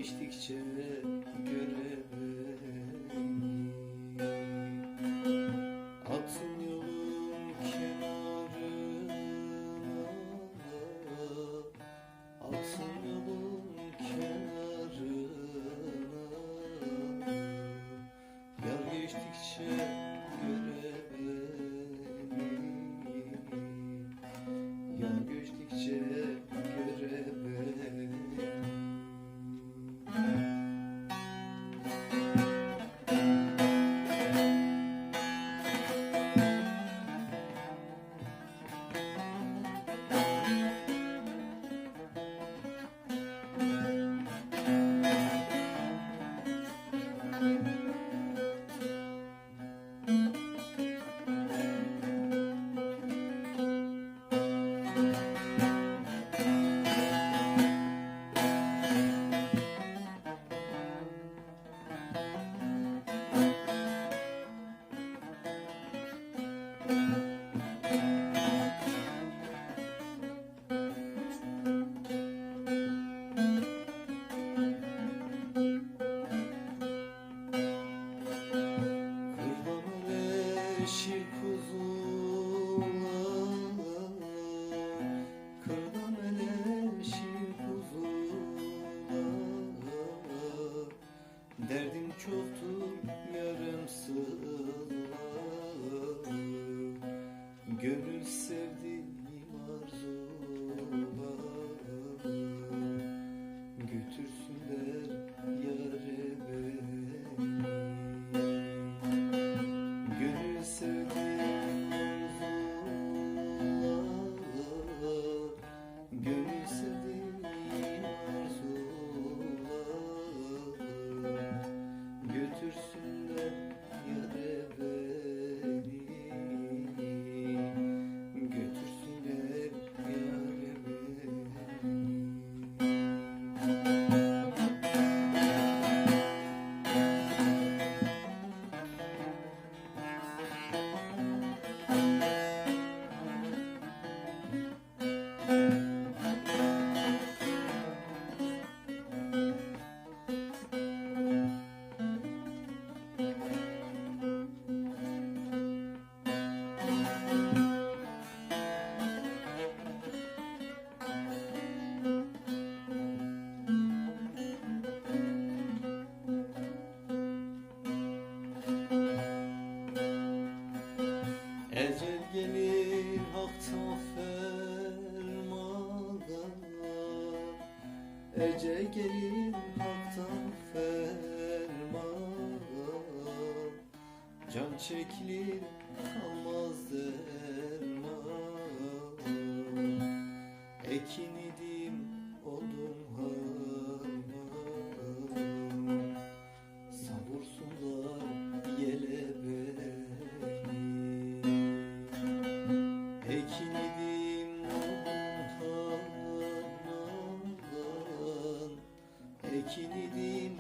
geçtikçe görevim. Atın yolun kenarına, atın yolun kenarına. Yar geçtikçe görevim, yar geçtikçe görevim. Yeşil kuzular, kırdan eleşir kuzular. Derdim çoktur yarımsılar, gönül sevdiğim arzular. Götürsünler yâre beni, gönül sevdiğim arzular, gönül sevdiğim arzular. Götürsünler yâre beni, götürsünler yâre beni. Ecel gelir haktan fermandan, ecel gelir haktan ferman. Can çekilir kalmaz derman, ekin idim oldum harman. Savursunlar yele beni, ekin idim oldum harman, ekin idim